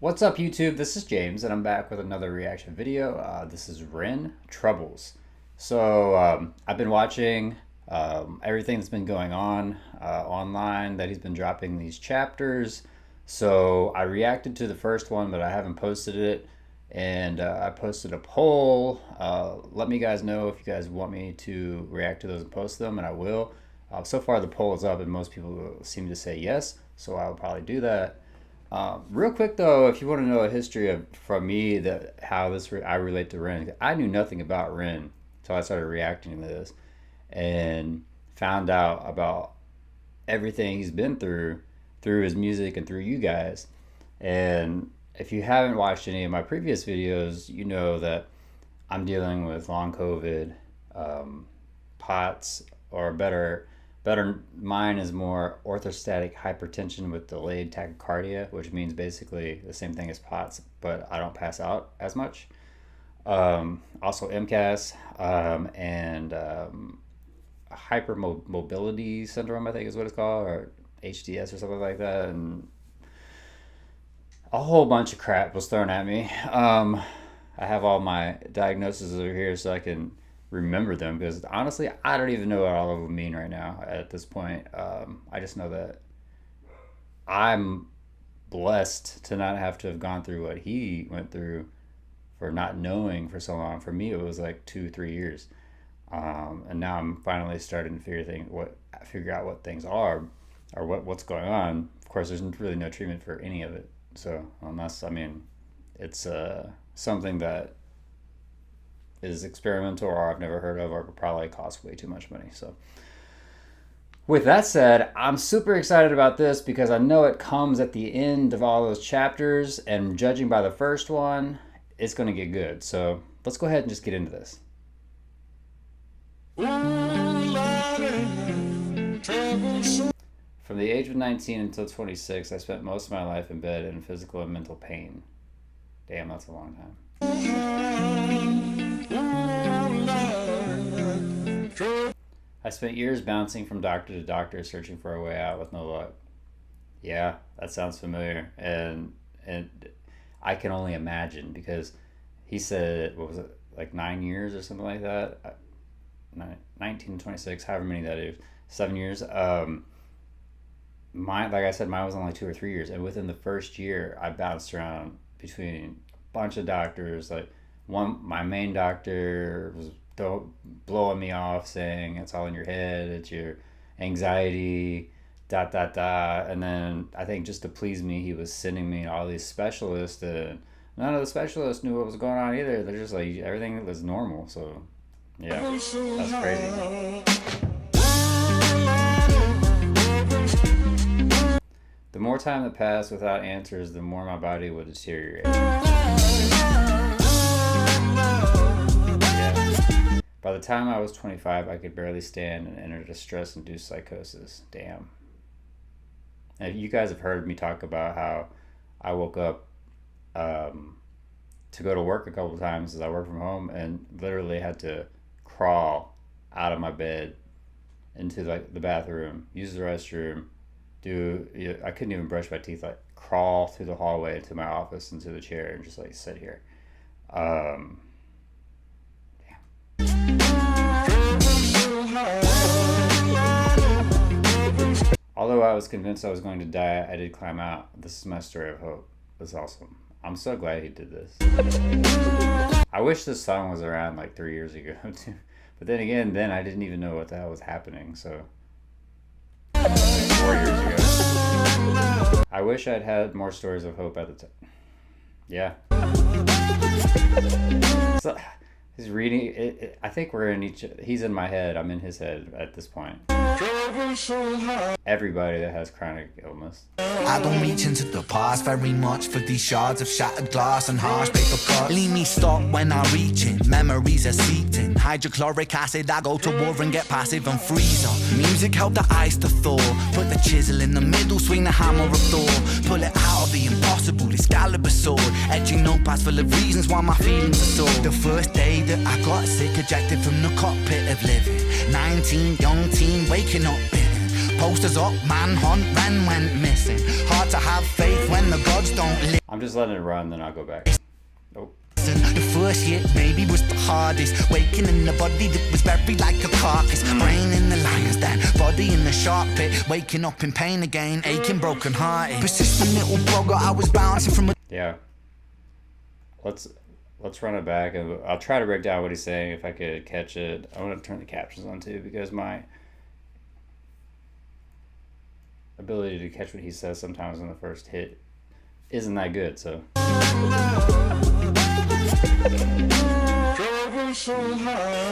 What's up YouTube? This is James and I'm back with another reaction video. This is Ren Troubles. So I've been watching everything that's been going on online that he's been dropping these chapters. So I reacted to the first one, but I haven't posted it. And I posted a poll. Let me guys know if you guys want me to react to those and post them, and I will. So far the poll is up and most people seem to say yes, so I'll probably do that. Real quick though, if you want to know a history from me that how I relate to Ren, I knew nothing about Ren until I started reacting to this and found out about everything he's been through his music and through you guys. And if you haven't watched any of my previous videos, you know that I'm dealing with long COVID, POTS, or better mine is more orthostatic hypertension with delayed tachycardia, which means basically the same thing as POTS, but I don't pass out as much. Also MCAS and hypermobility syndrome, I think is what it's called, or HDS or something like that, and a whole bunch of crap was thrown at me. I have all my diagnoses over here so I can remember them, because honestly I don't even know what all of them mean right now at this point. I just know that I'm blessed to not have to have gone through what he went through for not knowing for so long. For me it was like 2-3 years, and now I'm finally starting to figure out what things are, or what's going on. Of course there's really no treatment for any of it, so unless, I mean, it's something that is experimental or I've never heard of, or probably costs way too much money. So with that said, I'm super excited about this because I know it comes at the end of all those chapters, and judging by the first one, it's going to get good. So let's go ahead and just get into this. From the age of 19 until 26, I spent most of my life in bed in physical and mental pain. Damn, that's a long time. I spent years bouncing from doctor to doctor, searching for a way out with no luck. Yeah, that sounds familiar, and I can only imagine, because he said, what was it, like 9 years or something like that? 19 to 26, however many that is, 7 years. Like I said, mine was only 2 or 3 years, and within the first year, I bounced around between a bunch of doctors. Like my main doctor was blowing me off, saying it's all in your head, it's your anxiety, ... And then I think just to please me, he was sending me to all these specialists, and none of the specialists knew what was going on either. They're just like, everything was normal. So yeah, that's crazy. The more time that passed without answers, the more my body would deteriorate. Yeah. By the time I was 25, I could barely stand and entered a stress-induced psychosis. Damn. And you guys have heard me talk about how I woke up to go to work a couple of times as I work from home, and literally had to crawl out of my bed into like the bathroom, use the restroom, I couldn't even brush my teeth, like crawl through the hallway into my office, into the chair, and just like sit here. Damn. Although I was convinced I was going to die, I did climb out. This is my story of hope. That's awesome. I'm so glad he did this. I wish this song was around like 3 years ago too. But then again, I didn't even know what the hell was happening, so 4 years ago. I wish I'd had more stories of hope at the time. Yeah. So, he's reading it. I think we're in he's in my head, I'm in his head at this point. Everybody that has chronic illness. I don't reach into the past very much for these shards of shattered glass and harsh paper cuts. Leave me stop when I reach in, memories are seeped in. Hydrochloric acid, I go to war and get passive and freeze up. Music help the ice to thaw. Put the chisel in the middle, swing the hammer of Thor. Pull it out of the impossible, Excalibur sword. Etching notepads full of reasons why my feelings are sore. The first day that I got sick, ejected from the cockpit of living. 19, young teen, waking up bitter. Posters up, manhunt, ran, went missing. Hard to have faith when the gods don't listen. I'm just letting it run, then I'll go back. Oh. The first hit maybe was the hardest. Waking in the body that was buried like a carcass. Brain in the lion's den, body in the shark pit. Waking up in pain again, aching, broken hearted. Persistent little blogger, I was bouncing from a... Yeah. Let's run it back, and I'll try to break down what he's saying if I could catch it. I want to turn the captions on too, because my ability to catch what he says sometimes in the first hit isn't that good, so.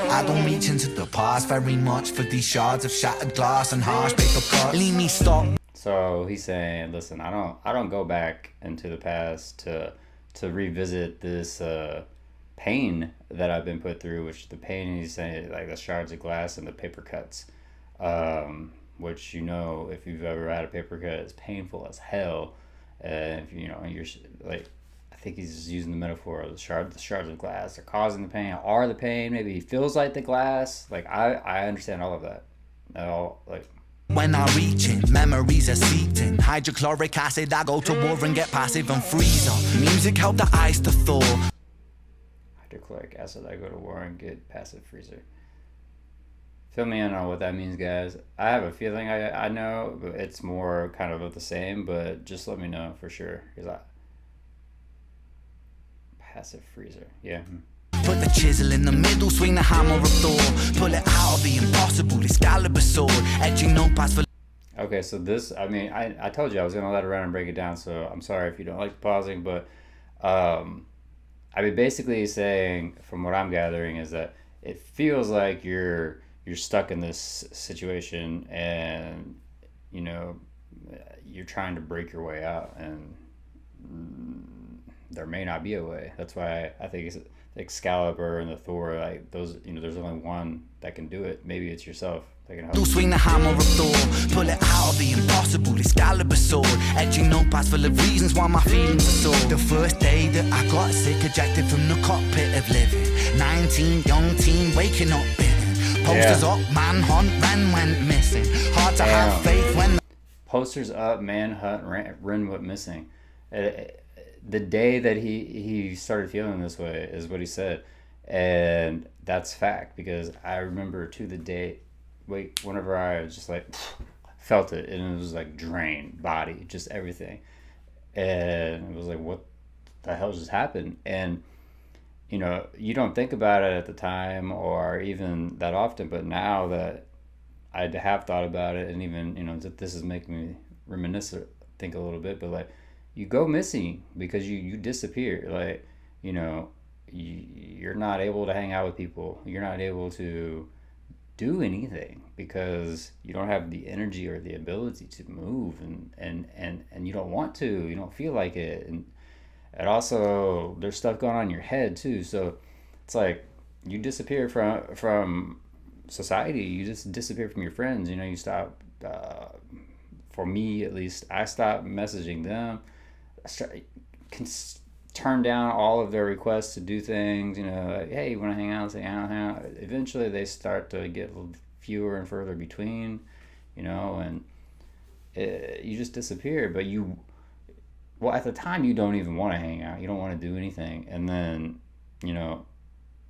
I don't reach into the past very much for these shards of shattered glass and harsh paper cuts. Leave me stop. So he's saying, listen, I don't go back into the past to revisit this pain that I've been put through, which the pain he's saying, like the shards of glass and the paper cuts, which, you know, if you've ever had a paper cut, it's painful as hell. And if you know, you're like, I think he's just using the metaphor of the shards of glass. They're causing the pain, are the pain. Maybe he feels like the glass. Like I understand all of that. All like. When I reach in, memories are seeped in. Hydrochloric acid, I go to war and get passive and freeze up. Music helped the ice to thaw. Hydrochloric acid, I go to war and get passive freezer. Fill me in on what that means, guys. I have a feeling I know, but it's more kind of the same, but just let me know for sure. Passive freezer, yeah. Put the chisel in the middle, swing the hammer of Thor. Pull it out of the impossible, Excalibur sword. Etching no past for... Okay, so this, I mean, I told you I was going to let it run and break it down, so I'm sorry if you don't like pausing, but I mean, basically saying, from what I'm gathering, is that it feels like you're stuck in this situation and, you know, you're trying to break your way out, and there may not be a way. That's why I think it's Excalibur and the Thor, like those, you know, there's only one that can do it. Maybe it's yourself that can help. Swing the hammer of Thor, pull it out of the impossible, Excalibur sword. Etching notepads full of reasons why my feelings are sore. The first day that I got sick, ejected from the cockpit of living. 19, young teen, waking up bitten. Posters up, manhunt, ran, went missing. Hard to have faith when... Posters up, manhunt, ran, went missing. The day that he started feeling this way is what he said, and that's fact, because I remember to the day, whenever I was just like felt it, and it was like drained body, just everything, and it was like, what the hell just happened? And you know, you don't think about it at the time or even that often, but now that I have thought about it, and even, you know, this is making me reminisce, think a little bit, but like, you go missing because you disappear. Like, you know, you're not able to hang out with people. You're not able to do anything because you don't have the energy or the ability to move, and you don't want to. You don't feel like it. And also, there's stuff going on in your head too. So it's like you disappear from society. You just disappear from your friends. You know, you stop. For me, at least, I stopped messaging them. Can turn down all of their requests to do things, you know, like, hey, you want to hang out? Say, hang out. Eventually they start to get fewer and further between, you know, and you just disappear. But well, at the time, you don't even want to hang out. You don't want to do anything. And then, you know,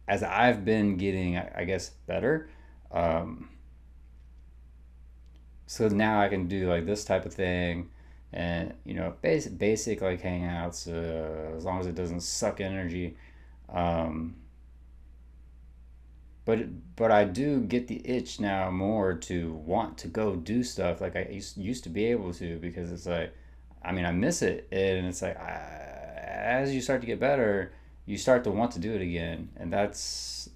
as I've been getting, I guess, better, so now I can do like this type of thing. And, you know, basic like hangouts, as long as it doesn't suck energy. But I do get the itch now more to want to go do stuff like I used to be able to, because it's like, I mean, I miss it. And it's like, as you start to get better, you start to want to do it again. And that's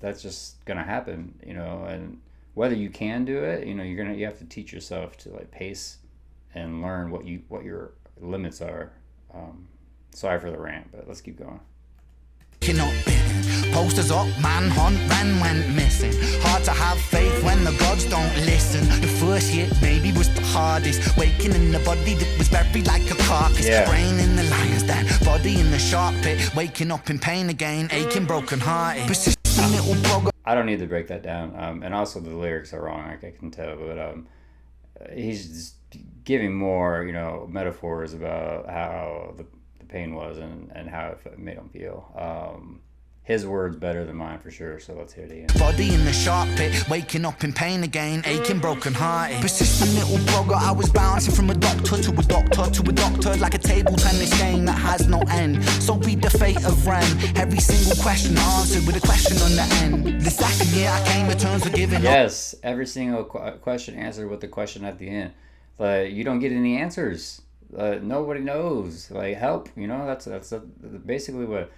just going to happen, you know. And whether you can do it, you know, you have to teach yourself to like pace and learn what your limits are. Sorry for the rant, but let's keep going. Posters up, manhunt, ran, went missing. Hard to have faith when the gods don't listen. The first hit maybe was the hardest. Waking in the body that was buried like a carcass. Brain in the lion's den, body in the shark pit. Waking up in pain again, aching, broken hearted. I don't need to break that down. And also the lyrics are wrong, I can tell, but he's just giving more, metaphors about how the pain was and how it made him feel. His words better than mine for sure, so let's hear it again. Body in the sharp pit, waking up in pain again, aching, broken hearted. Persistent little blogger, I was bouncing from a doctor to a doctor to a doctor, like a table tennis game that has no end. So be the fate of Ren. Every single question answered with a question on the end. The second year I came to terms with giving up. Yes, every single question answered with the question at the end. Like, you don't get any answers. Nobody knows. Like, help. That's basically what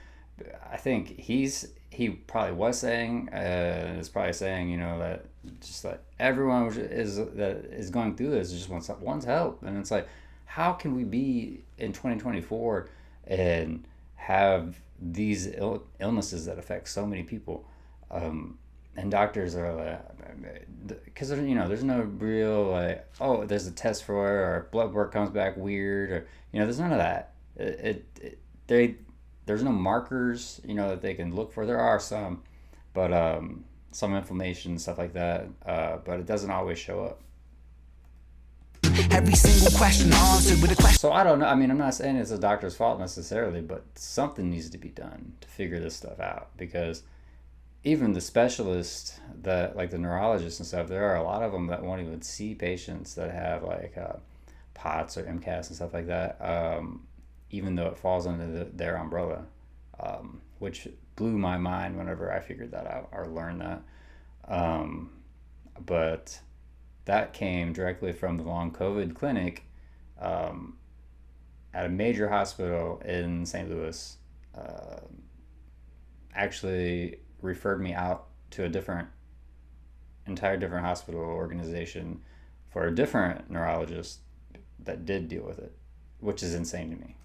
I think he probably was saying. Is probably saying, that just like everyone is going through this just wants help. And it's like, how can we be in 2024 and have these illnesses that affect so many people? And doctors are like, because there's no real like, oh, there's a test for it, or blood work comes back weird, or there's none of that. There's no markers that they can look for. There are some, but some inflammation, stuff like that, but it doesn't always show up. Every single question answered with a question. So I don't know. I mean, I'm not saying it's a doctor's fault necessarily, but something needs to be done to figure this stuff out, because even the specialists that, like the neurologists and stuff, there are a lot of them that won't even see patients that have like POTS or MCAS and stuff like that, even though it falls under their umbrella, which blew my mind whenever I figured that out or learned that. But that came directly from the long COVID clinic at a major hospital in St. Louis. Actually referred me out to a entire different hospital organization for a different neurologist that did deal with it, which is insane to me.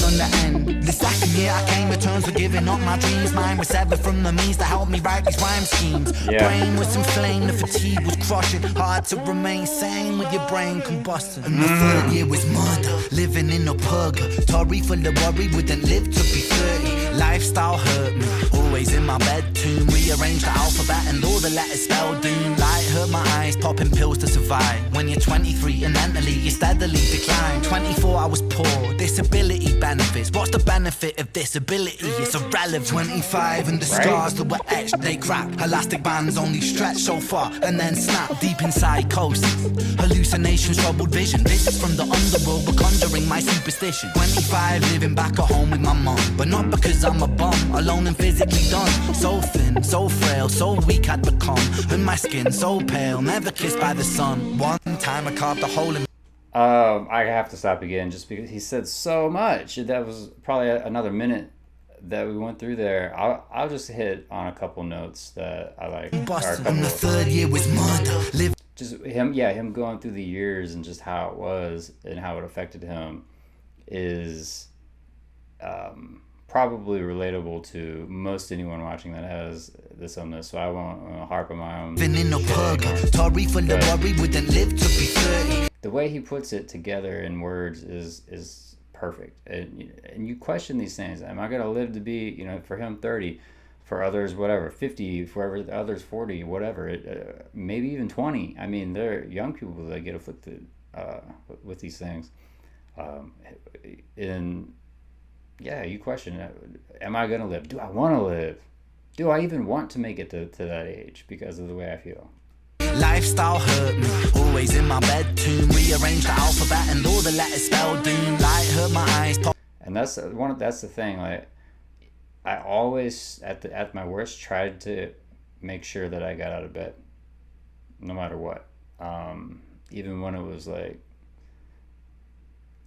On the end. The second year I came to terms with giving up my dreams. Mine was severed from the means to help me write these rhyme schemes. Yeah. Brain was inflamed, the fatigue was crushing. Hard to remain sane with your brain combusting. And the third year was murder, living in a purgatory full of worry, wouldn't live to be 30. Lifestyle hurt me, always in my bedroom. Rearranged the alphabet and all the letters spelled doom. Light hurt my eyes, popping pills to survive. When you're 23 and mentally you steadily decline. 24 I was poor, disability benefits. What's the benefit of disability? It's irrelevant. 25 and the scars that were etched, they crack. Elastic bands only stretch so far and then snap deep in psychosis. Hallucinations, troubled vision. Visits from the underworld were conjuring my superstition. 25 living back at home with my mom, but not because I'm a bum, alone and physically done. So thin, so frail, so weak I'd become. And my skin so pale, never kissed by the sun. One time I carved a hole in. I have to stop again just because he said so much. That was probably another minute that we went through there. I'll just hit on a couple notes that I like. Boston, and the third year was murder. Just him going through the years and just how it was and how it affected him is probably relatable to most anyone watching that has this illness. So I won't harp on my own. In a purgatory full of worry, wouldn't live to be 30. The way he puts it together in words is perfect. And you question these things. Am I going to live to be, for him 30, for others whatever, 50, for others 40, whatever, maybe even 20. I mean, there are young people that get afflicted with these things. You question, am I going to live? Do I want to live? Do I even want to make it to that age because of the way I feel? Lifestyle hurt me, always in my bedroom. Rearranged the alphabet and all the letters spelled doom. Light hurt my eyes. And that's the thing. Like, I always at my worst tried to make sure that I got out of bed, no matter what. Even when it was like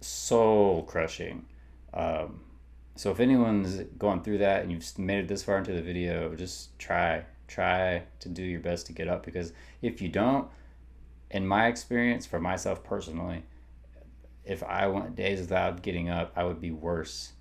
soul crushing. So if anyone's going through that and you've made it this far into the video, just try to do your best to get up, because if you don't, in my experience, for myself personally, if I went days without getting up, I would be worse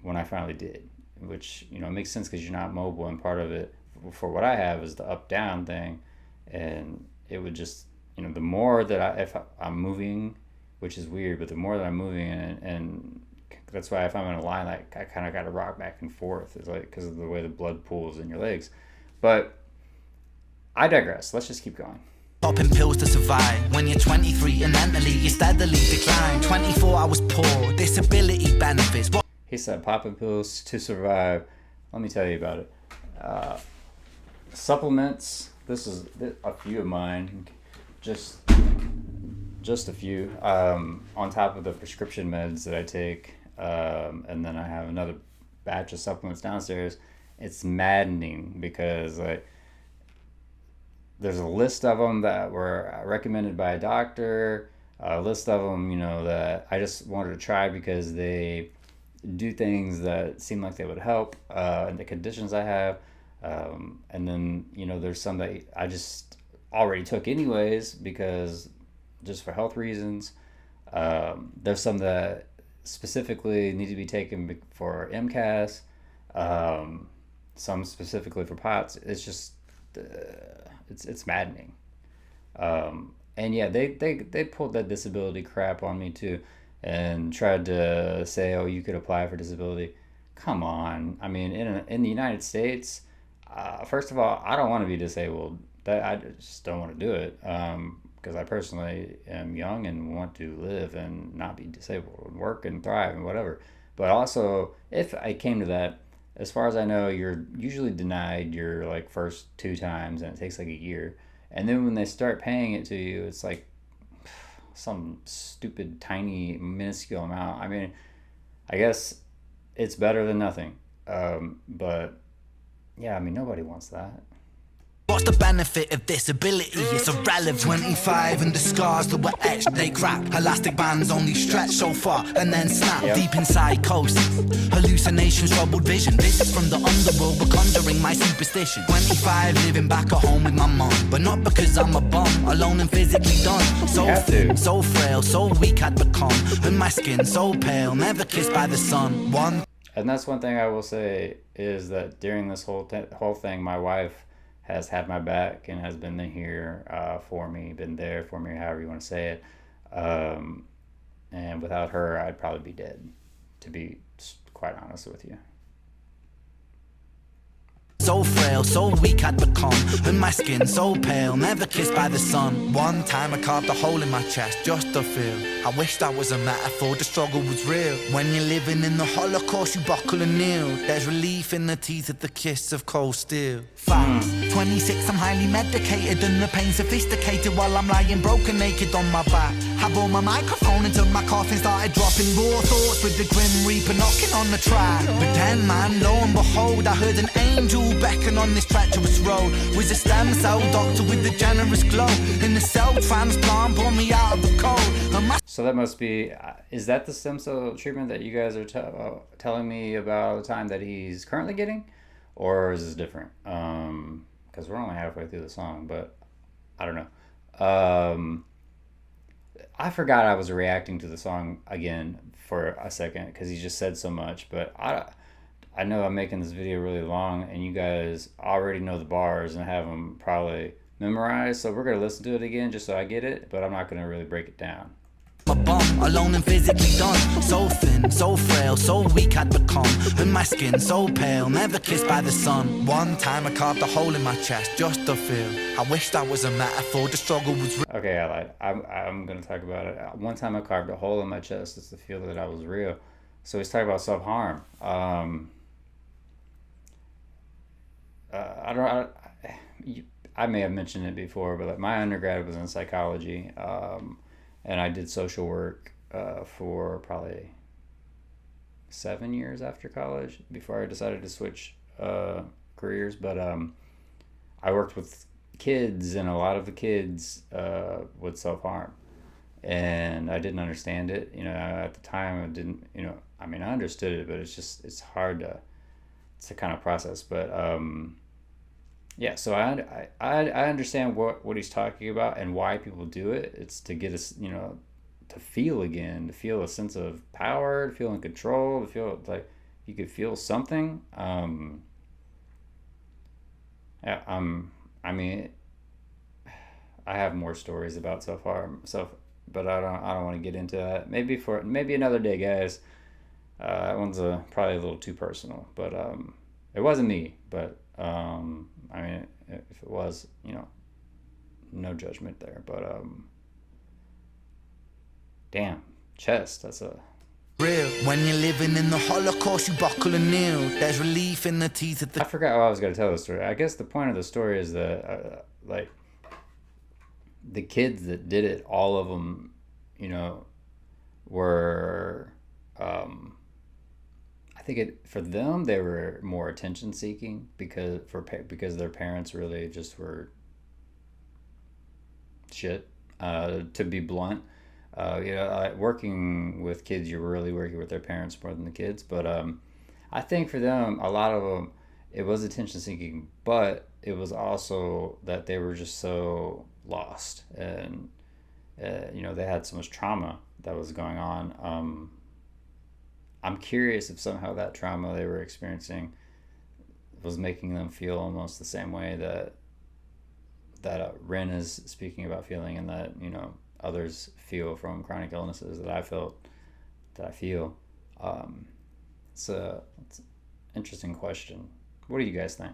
when I finally did, which it makes sense because you're not mobile, and part of it for what I have is the up down thing, and it would just the more that if I'm moving, which is weird, but the more that I'm moving, and that's why if I'm in a line, like, I kind of got to rock back and forth. It's like because of the way the blood pools in your legs. But I digress. Let's just keep going. Popping pills to survive. When you're 23 and mentally you steadily decline. 24 I was poor, disability benefits. He said popping pills to survive. Let me tell you about it. Supplements. This is a few of mine. Just a few. On top of the prescription meds that I take. And then I have another batch of supplements downstairs. It's maddening because like there's a list of them that were recommended by a doctor, a list of them, that I just wanted to try because they do things that seem like they would help in the conditions I have. And then, there's some that I just already took anyways because just for health reasons. There's some that specifically need to be taken for MCAS, some specifically for POTS. It's just it's maddening. And yeah, they pulled that disability crap on me too, and tried to say, oh, you could apply for disability. Come on. I mean, in the United States, first of all, I don't want to be disabled. I just don't want to do it. Because I personally am young and want to live and not be disabled and work and thrive and whatever. But also, if I came to that, as far as I know, you're usually denied your like first 2 times, and it takes like a year. And then when they start paying it to you, it's like some stupid, tiny, minuscule amount. I mean, I guess it's better than nothing. But yeah, I mean, nobody wants that. What's the benefit of disability? It's irrelevant. 25 and the scars that were etched, they crack. Elastic bands only stretch so far and then snap. Yep. Deep in psychosis, hallucinations, troubled vision. This is from the underworld, but conjuring my superstition. 25, living back at home with my mom, but not because I'm a bum, alone and physically done. So thin, so frail, so weak I'd become, and my skin so pale, never kissed by the sun. And that's one thing I will say is that during this whole thing, my wife has had my back and has been here for me, been there for me, however you want to say it. And without her, I'd probably be dead, to be quite honest with you. So frail, so weak I'd become, and my skin so pale, never kissed by the sun. One time I carved a hole in my chest just to feel. I wish that was a metaphor, the struggle was real. When you're living in the Holocaust, you buckle and kneel. There's relief in the teeth of the kiss of cold steel. Facts. 26, I'm highly medicated, and the pain sophisticated while I'm lying broken naked on my back. I bore my microphone until my coffin started dropping raw thoughts with the grim reaper knocking on the track. But then, man, lo and behold, I heard an angel beckon on this treacherous road. Was a stem cell doctor with a generous glow. In the cell transplant, pulled me out of the cold. So that must be, is that the stem cell treatment that you guys are telling me about the time that he's currently getting? Or is this different? Because we're only halfway through the song, but I don't know. I forgot I was reacting to the song again for a second because he just said so much, but I know I'm making this video really long and you guys already know the bars and have them probably memorized, so we're going to listen to it again just so I get it, but I'm not going to really break it down. A bum, alone and physically done. So thin, so frail, so weak I'd become, and my skin so pale, never kissed by the sun. One time I carved a hole in my chest just to feel. I wish that was a metaphor, the struggle was real. Okay, I lied. I'm going to talk about it. One time I carved a hole in my chest just to feel that I was real. So he's talking about self-harm. I may have mentioned it before, but like my undergrad was in psychology, and I did social work for probably 7 years after college before I decided to switch careers. But I worked with kids, and a lot of the kids would self-harm, and I didn't understand it. At the time I didn't. I mean, I understood it, but it's hard to kind of process. But yeah, so I understand what he's talking about and why people do it. It's to get us, to feel again, to feel a sense of power, to feel in control, to feel like you could feel something. Yeah, I mean, I have more stories about self-harm, but I don't want to get into that. Maybe another day, guys. That one's probably a little too personal, but it wasn't me. But I mean, if it was, no judgment there. But damn, chest. That's a real. When you're living in the Holocaust, you buckle and kneel. There's relief in the teeth of I the. forgot how I was gonna tell the story. I guess the point of the story is that like the kids that did it, all of them, you know, were I think it for them they were more attention seeking because their parents really just were shit. To be blunt, working with kids, you're really working with their parents more than the kids. But I think for them, a lot of them, it was attention seeking, but it was also that they were just so lost, and they had so much trauma that was going on. I'm curious if somehow that trauma they were experiencing was making them feel almost the same way that Ren is speaking about feeling, and that others feel from chronic illnesses that I feel. It's an interesting question. What do you guys think?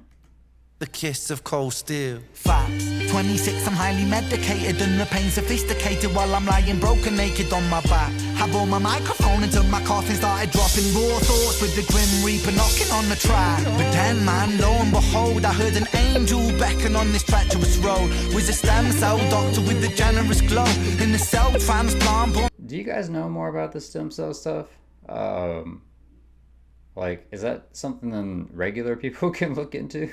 The kiss of cold steel. Facts. 26, I'm highly medicated and the pain sophisticated while I'm lying broken naked on my back. I bore my microphone until my coffin started dropping raw thoughts with the grim reaper knocking on the track. But then, man, lo and behold, I heard an angel beckon on this treacherous road. Was a stem cell doctor with a generous glow in the cell transplant. Do you guys know more about the stem cell stuff? Is that something that regular people can look into?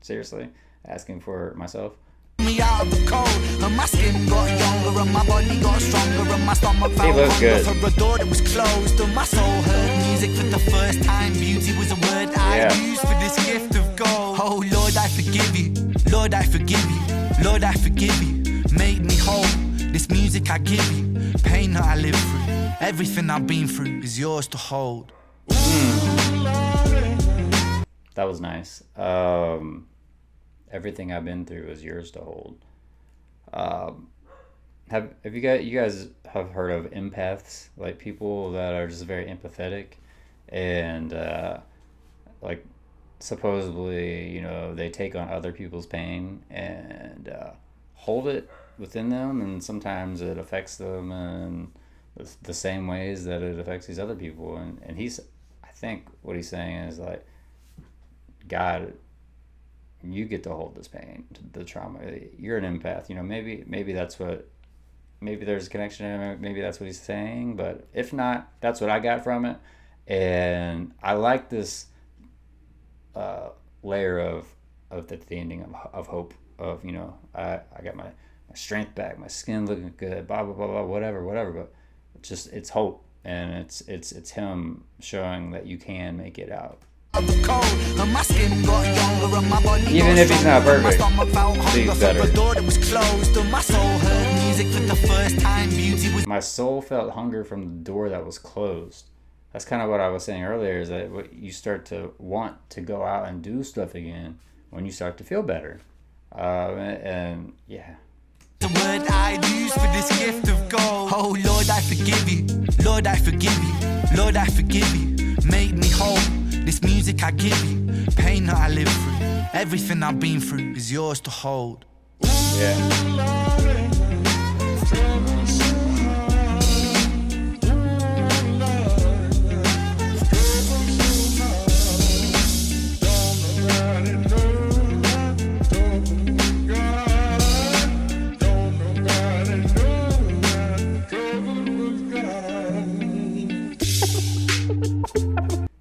Seriously, asking for myself. Me out of the cold, and my skin got younger, and my body got stronger, and my stomach felt good for a door that was closed, and my soul heard music for the first time. Beauty was a word I used for this gift of gold. Oh Lord, I forgive you. Lord, I forgive you. Lord, I forgive you. Make me whole. This music I give you, pain that I live through, everything I've been through is yours to hold. That was nice. Everything I've been through is yours to hold. Have you guys have heard of empaths? Like people that are just very empathetic, and supposedly they take on other people's pain and hold it within them, and sometimes it affects them in the same ways that it affects these other people. And I think what he's saying is like, God, you get to hold this pain, the trauma. You're an empath. Maybe that's what. Maybe there's a connection. Maybe that's what he's saying. But if not, that's what I got from it. And I like this layer of the ending of hope. Of I got my strength back, my skin looking good, blah blah blah blah, whatever. But it's hope, and it's him showing that you can make it out. Even if he's not perfect, he's better. My soul felt hunger from the door that was closed. That's kind of what I was saying earlier, is that you start to want to go out and do stuff again when you start to feel better. And yeah. The word I use for this gift of gold. Oh Lord, I forgive you. Lord, I forgive you. Lord, I forgive you. Make me whole. This music I give you, pain that I live through, everything I've been through is yours to hold. Yeah.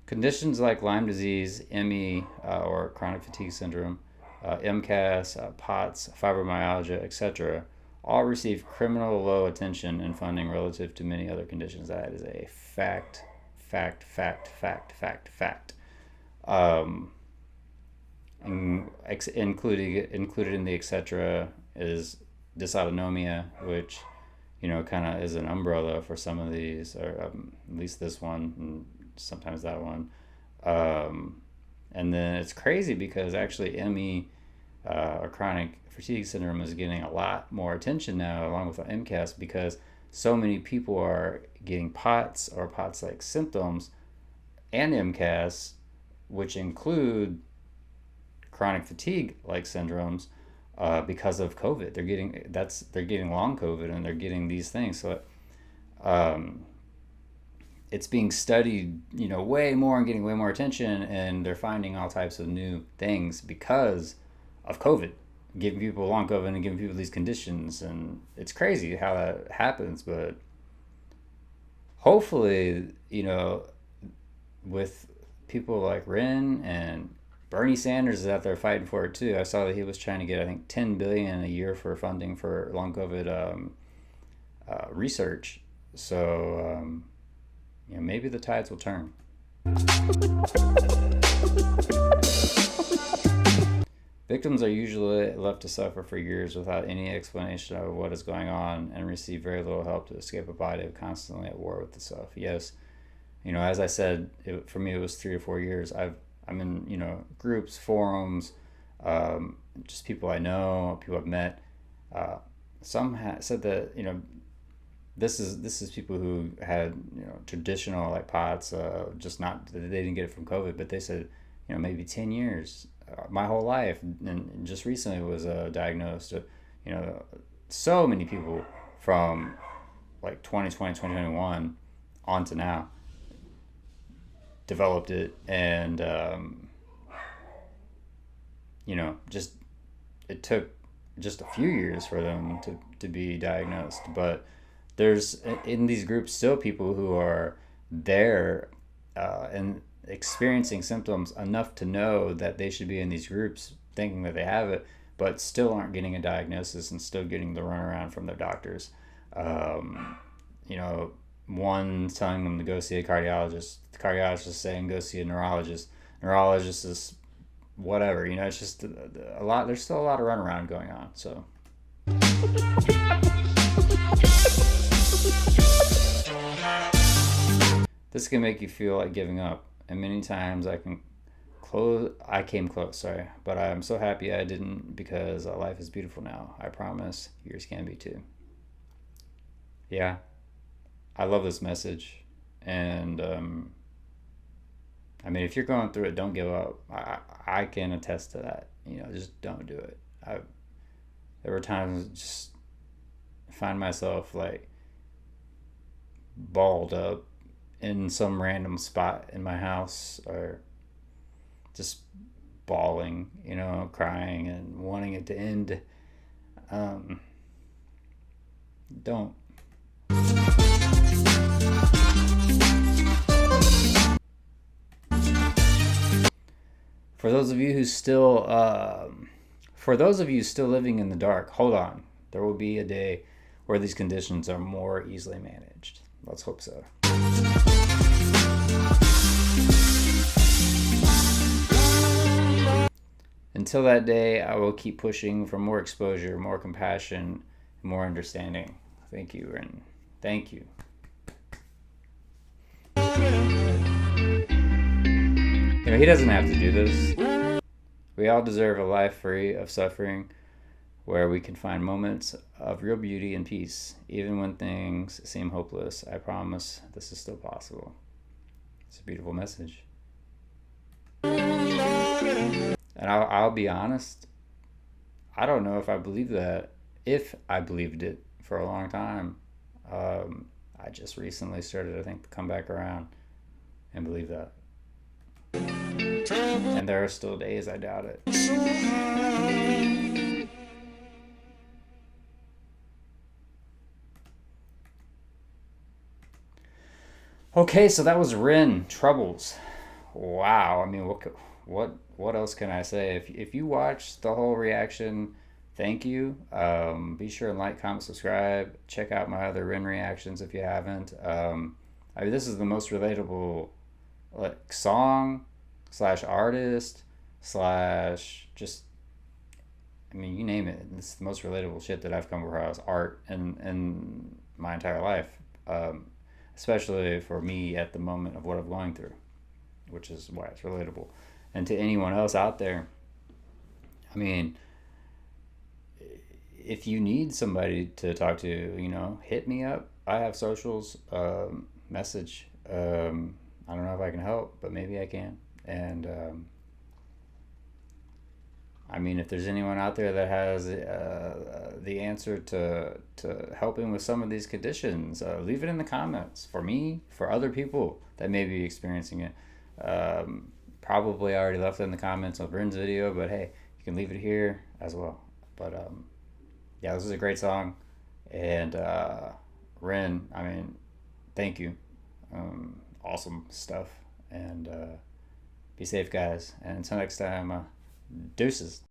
Conditions like Lyme disease, ME, or chronic fatigue syndrome, MCAS, POTS, fibromyalgia, etc., all receive criminal low attention and funding relative to many other conditions. That is a fact. Included in the etc. is dysautonomia, which kind of is an umbrella for some of these, or at least this one, and sometimes that one. And then it's crazy because actually ME, or chronic fatigue syndrome, is getting a lot more attention now, along with MCAS, because so many people are getting POTS or POTS-like symptoms and MCAS, which include chronic fatigue-like syndromes, because of COVID. They're getting long COVID, and they're getting these things. So um, it's being studied, way more and getting way more attention, and they're finding all types of new things because of COVID, giving people long COVID and giving people these conditions, and it's crazy how that happens. But hopefully, with people like Ren and Bernie Sanders is out there fighting for it too. I saw that he was trying to get, I think, 10 billion a year for funding for long COVID research. So maybe the tides will turn. Victims are usually left to suffer for years without any explanation of what is going on and receive very little help to escape a body constantly at war with itself. Yes, as I said, for me it was 3 or 4 years. I'm in groups, forums, just people I know, people I've met. Some said that this is people who had traditional like pots, just not they didn't get it from COVID, but they said maybe 10 years, my whole life, and just recently was diagnosed. So many people from like 2020, 2021 on to now developed it, and just it took just a few years for them to be diagnosed. But there's in these groups still people who are there and experiencing symptoms enough to know that they should be in these groups thinking that they have it, but still aren't getting a diagnosis and still getting the runaround from their doctors. One telling them to go see a cardiologist, the cardiologist is saying go see a neurologist, neurologist is whatever. It's just a lot. There's still a lot of runaround going on. So this can make you feel like giving up, and many times I came close, sorry, but I'm so happy I didn't, because life is beautiful now. I promise yours can be too. Yeah, I love this message, and if you're going through it, don't give up. I can attest to that. Just don't do it. There were times just find myself like balled up in some random spot in my house, or just bawling, crying and wanting it to end. Don't. For those of you still living in the dark, hold on. There will be a day where these conditions are more easily managed. Let's hope so. Until that day, I will keep pushing for more exposure, more compassion, and more understanding. Thank you, Ren. Thank you. He doesn't have to do this. We all deserve a life free of suffering, where we can find moments of real beauty and peace, even when things seem hopeless. I promise this is still possible. It's a beautiful message. And I'll be honest, I don't know if I believe that, if I believed it for a long time. I just recently started, I think, to come back around and believe that. And there are still days I doubt it. Okay, so that was Ren, Troubles. Wow, what else can I say? If you watched the whole reaction, thank you. Be sure and like, comment, subscribe. Check out my other Ren reactions if you haven't. This is the most relatable song / artist / just, you name it. It's the most relatable shit that I've come across, art, in my entire life. Especially for me at the moment of what I'm going through, which is why it's relatable. And to anyone else out there, if you need somebody to talk to, hit me up. I have socials, message. I don't know if I can help, but maybe I can. And I mean, if there's anyone out there that has the answer to helping with some of these conditions, leave it in the comments. For me, for other people that may be experiencing it. Probably already left it in the comments of Rin's video, but hey, you can leave it here as well. But yeah, this is a great song. And Rin, I mean, thank you. Awesome stuff. And be safe, guys. And until next time, deuces.